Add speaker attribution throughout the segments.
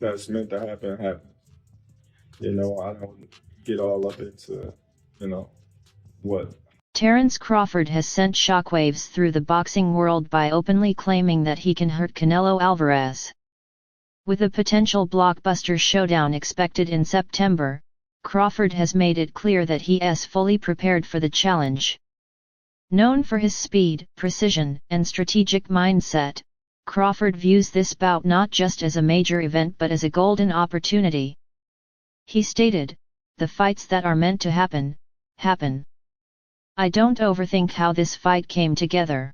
Speaker 1: that's meant to happen happen. I don't get all up into, you know, what.
Speaker 2: Terence Crawford has sent shockwaves through the boxing world by openly claiming that he can hurt Canelo Alvarez. With a potential blockbuster showdown expected in September, Crawford has made it clear that he is fully prepared for the challenge. Known for his speed, precision, and strategic mindset, Crawford views this bout not just as a major event but as a golden opportunity. He stated, "The fights that are meant to happen, happen. I don't overthink how this fight came together.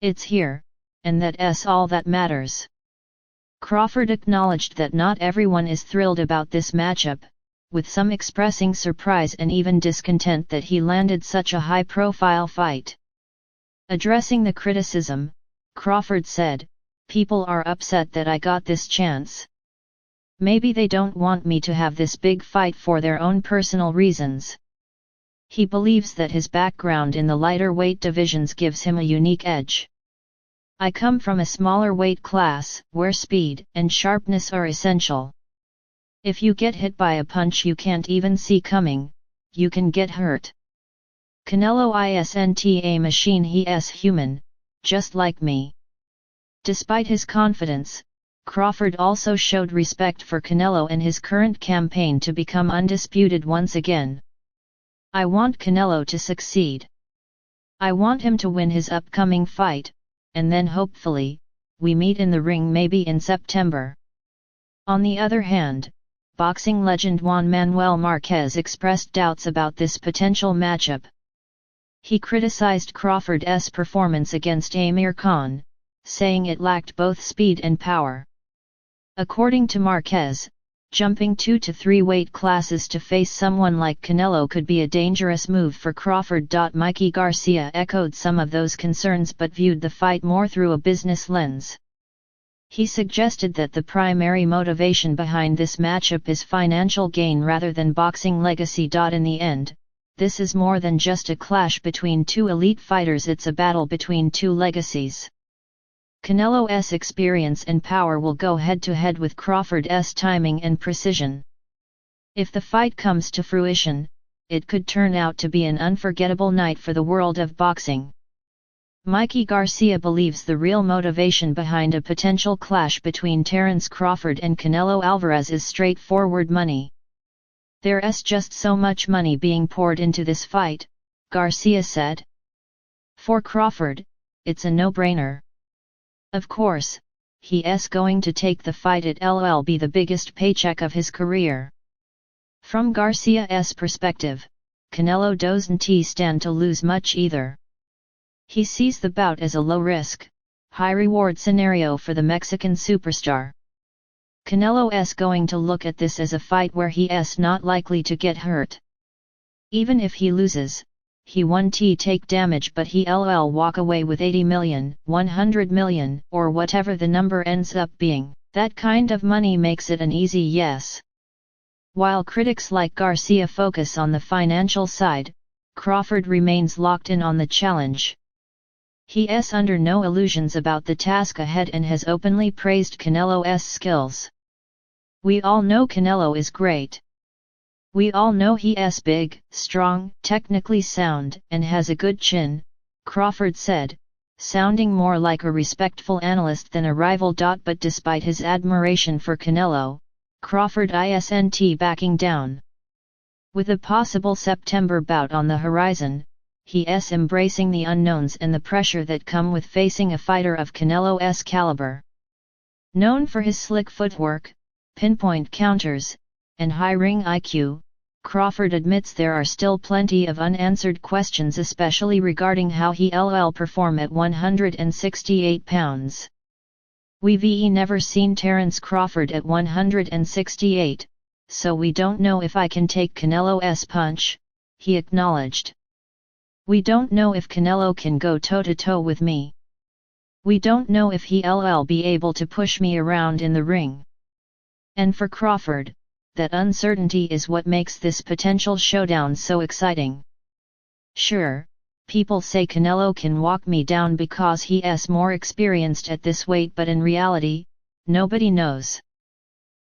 Speaker 2: It's here, and that's all that matters." Crawford acknowledged that not everyone is thrilled about this matchup, with some expressing surprise and even discontent that he landed such a high-profile fight. Addressing the criticism, Crawford said, "People are upset that I got this chance. Maybe they don't want me to have this big fight for their own personal reasons." He believes that his background in the lighter weight divisions gives him a unique edge. "I come from a smaller weight class, where speed and sharpness are essential. If you get hit by a punch you can't even see coming, you can get hurt. Canelo isn't a machine, he is human, just like me." Despite his confidence, Crawford also showed respect for Canelo and his current campaign to become undisputed once again. "I want Canelo to succeed. I want him to win his upcoming fight, and then hopefully, we meet in the ring maybe in September." On the other hand, boxing legend Juan Manuel Marquez expressed doubts about this potential matchup. He criticized Crawford's performance against Amir Khan, saying it lacked both speed and power. According to Marquez, jumping 2 to 3 weight classes to face someone like Canelo could be a dangerous move for Crawford. Mikey Garcia echoed some of those concerns but viewed the fight more through a business lens. He suggested that the primary motivation behind this matchup is financial gain rather than boxing legacy. In the end, this is more than just a clash between two elite fighters, it's a battle between two legacies. Canelo's experience and power will go head-to-head with Crawford's timing and precision. If the fight comes to fruition, it could turn out to be an unforgettable night for the world of boxing. Mikey Garcia believes the real motivation behind a potential clash between Terence Crawford and Canelo Alvarez is straightforward money. "There's just so much money being poured into this fight," Garcia said. "For Crawford, it's a no-brainer. Of course, he's going to take the fight, it'll be the biggest paycheck of his career." From Garcia's perspective, Canelo doesn't stand to lose much either. He sees the bout as a low-risk, high-reward scenario for the Mexican superstar. Canelo's going to look at this as a fight where he's not likely to get hurt. Even if he loses, he won't take damage but he'll walk away with 80 million, 100 million, or whatever the number ends up being. That kind of money makes it an easy yes. While critics like Garcia focus on the financial side, Crawford remains locked in on the challenge. He's under no illusions about the task ahead and has openly praised Canelo's skills. "We all know Canelo is great. We all know he's big, strong, technically sound, and has a good chin," Crawford said, sounding more like a respectful analyst than a rival. But despite his admiration for Canelo, Crawford isn't backing down. With a possible September bout on the horizon, he's embracing the unknowns and the pressure that come with facing a fighter of Canelo's caliber. Known for his slick footwork, pinpoint counters, and high ring IQ, Crawford admits there are still plenty of unanswered questions, especially regarding how he'll perform at 168 pounds. "We've never seen Terence Crawford at 168, so we don't know if I can take Canelo's punch," he acknowledged. "We don't know if Canelo can go toe-to-toe with me. We don't know if he'll be able to push me around in the ring." And for Crawford, that uncertainty is what makes this potential showdown so exciting. "Sure, people say Canelo can walk me down because he's more experienced at this weight, but in reality, nobody knows.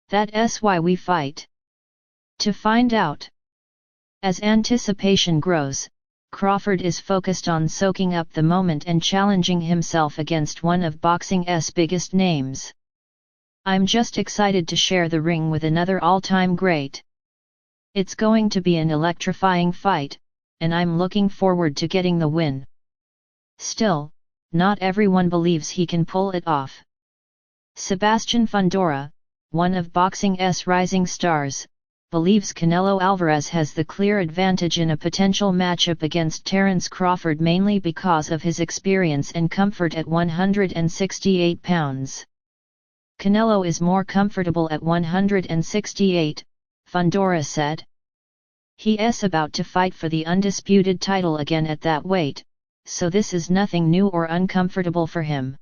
Speaker 2: That's why we fight. To find out. As anticipation grows, Crawford is focused on soaking up the moment and challenging himself against one of boxing's biggest names. I'm just excited to share the ring with another all-time great. It's going to be an electrifying fight, and I'm looking forward to getting the win. Still, not everyone believes he can pull it off. Sebastian Fundora, one of boxing's rising stars, believes Canelo Alvarez has the clear advantage in a potential matchup against Terence Crawford mainly because of his experience and comfort at 168 pounds. Canelo is more comfortable at 168, Fundora said. He's about to fight for the undisputed title again at that weight, so this is nothing new or uncomfortable for him.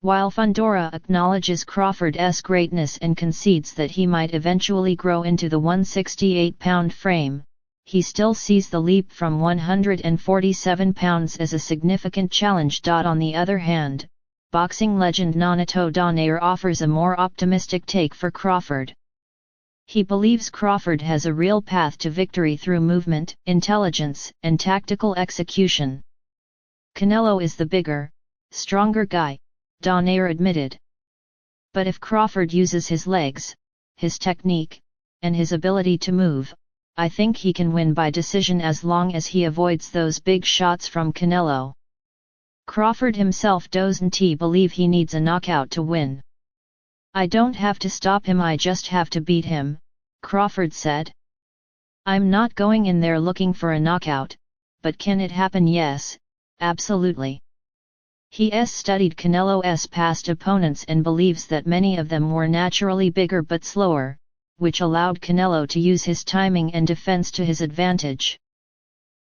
Speaker 2: While Fundora acknowledges Crawford's greatness and concedes that he might eventually grow into the 168-pound frame, he still sees the leap from 147 pounds as a significant challenge. On the other hand, boxing legend Nonito Donaire offers a more optimistic take for Crawford. He believes Crawford has a real path to victory through movement, intelligence, and tactical execution. Canelo is the bigger, stronger guy, Donaire admitted. But if Crawford uses his legs, his technique, and his ability to move, I think he can win by decision as long as he avoids those big shots from Canelo. Crawford himself doesn't believe he needs a knockout to win. I don't have to stop him, I just have to beat him, Crawford said. I'm not going in there looking for a knockout, but can it happen? Yes, absolutely. He's studied Canelo's past opponents and believes that many of them were naturally bigger but slower, which allowed Canelo to use his timing and defense to his advantage.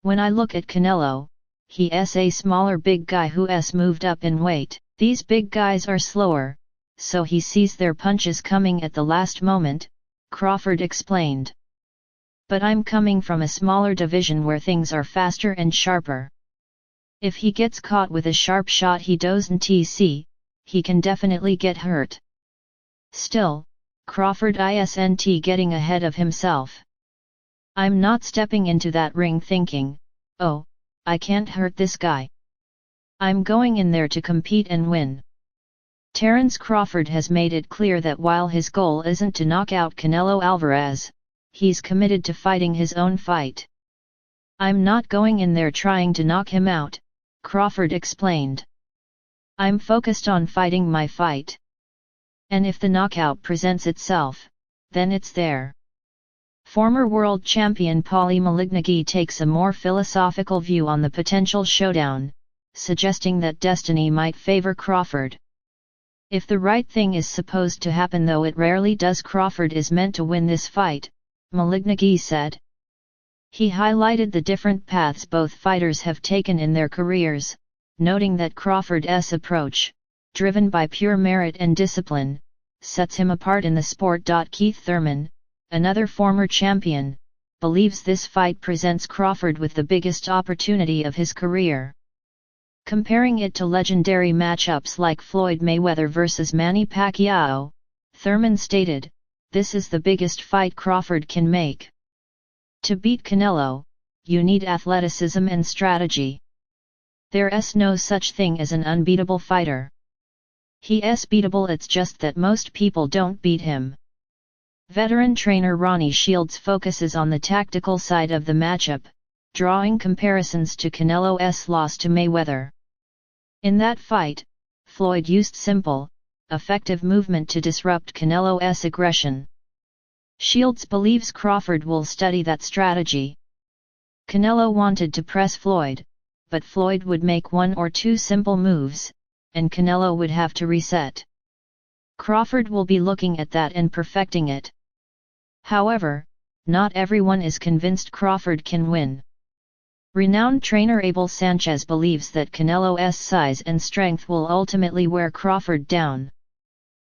Speaker 2: When I look at Canelo, he's a smaller big guy who's moved up in weight. These big guys are slower, so he sees their punches coming at the last moment, Crawford explained. But I'm coming from a smaller division where things are faster and sharper. If he gets caught with a sharp shot he doesn't see, he can definitely get hurt. Still, Crawford isn't getting ahead of himself. I'm not stepping into that ring thinking, oh, I can't hurt this guy. I'm going in there to compete and win. Terence Crawford has made it clear that while his goal isn't to knock out Canelo Alvarez, he's committed to fighting his own fight. I'm not going in there trying to knock him out, Crawford explained. I'm focused on fighting my fight. And if the knockout presents itself, then it's there. Former world champion Paulie Malignaggi takes a more philosophical view on the potential showdown, suggesting that destiny might favor Crawford. If the right thing is supposed to happen, though it rarely does, Crawford is meant to win this fight, Malignaggi said. He highlighted the different paths both fighters have taken in their careers, noting that Crawford's approach, driven by pure merit and discipline, sets him apart in the sport. Keith Thurman, another former champion, believes this fight presents Crawford with the biggest opportunity of his career. Comparing it to legendary matchups like Floyd Mayweather vs Manny Pacquiao, Thurman stated, "This is the biggest fight Crawford can make. To beat Canelo, you need athleticism and strategy. There's no such thing as an unbeatable fighter. He's beatable, it's just that most people don't beat him." Veteran trainer Ronnie Shields focuses on the tactical side of the matchup, drawing comparisons to Canelo's loss to Mayweather. In that fight, Floyd used simple, effective movement to disrupt Canelo's aggression. Shields believes Crawford will study that strategy. Canelo wanted to press Floyd, but Floyd would make one or two simple moves, and Canelo would have to reset. Crawford will be looking at that and perfecting it. However, not everyone is convinced Crawford can win. Renowned trainer Abel Sanchez believes that Canelo's size and strength will ultimately wear Crawford down.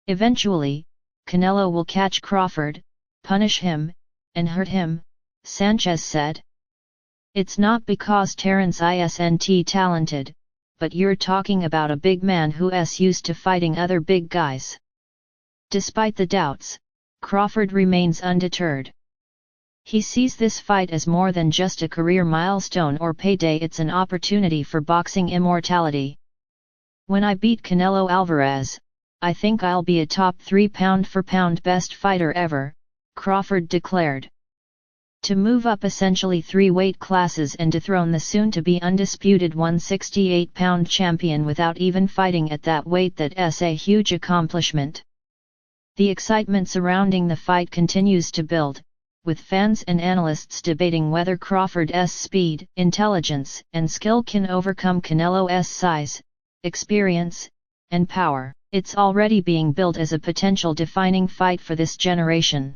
Speaker 2: Eventually, Canelo will catch Crawford, punish him, and hurt him, Sanchez said. It's not because Terence isn't talented, but you're talking about a big man who's used to fighting other big guys. Despite the doubts, Crawford remains undeterred. He sees this fight as more than just a career milestone or payday, it's an opportunity for boxing immortality. When I beat Canelo Alvarez, I think I'll be a top 3 pound-for-pound best fighter ever, Crawford declared. To move up essentially 3 weight classes and dethrone the soon-to-be undisputed 168-pound champion without even fighting at that weight, that's a huge accomplishment. The excitement surrounding the fight continues to build, with fans and analysts debating whether Crawford's speed, intelligence, and skill can overcome Canelo's size, experience, and power. It's already being billed as a potential defining fight for this generation.